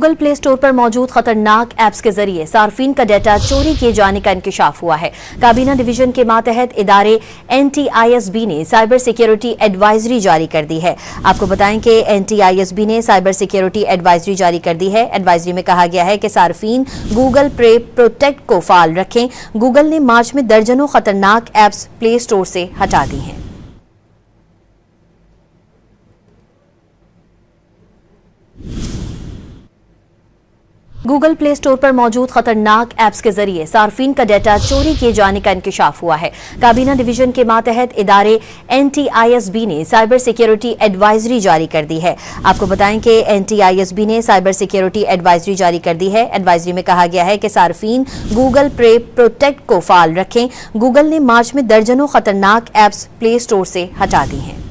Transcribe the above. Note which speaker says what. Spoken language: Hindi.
Speaker 1: गूगल प्ले स्टोर पर मौजूद खतरनाक ऐप्स के जरिए सार्फिन का डाटा चोरी किए जाने का इंकशाफ हुआ है। काबीना डिवीजन के मातहत इदारे NTISB ने साइबर सिक्योरिटी एडवाइजरी जारी कर दी है। आपको बताएं कि NTISB ने साइबर सिक्योरिटी एडवाइजरी जारी कर दी है। एडवाइजरी में कहा गया है कि सार्फिन गूगल प्ले प्रोटेक्ट को फाल रखें। गूगल ने मार्च में दर्जनों खतरनाक ऐप्स प्ले स्टोर से हटा दी हैं। गूगल प्ले स्टोर पर मौजूद खतरनाक ऐप्स के जरिए सार्फिन का डाटा चोरी किए जाने का इंकशाफ हुआ है। काबीना डिवीजन के मातहत इदारे NTISB ने साइबर सिक्योरिटी एडवाइजरी जारी कर दी है। आपको बताएं कि NTISB ने साइबर सिक्योरिटी एडवाइजरी जारी कर दी है। एडवाइजरी में कहा गया है कि सार्फिन गूगल प्ले प्रोटेक्ट को फाल रखें। गूगल ने मार्च में दर्जनों खतरनाक ऐप्स प्ले स्टोर से हटा दी हैं।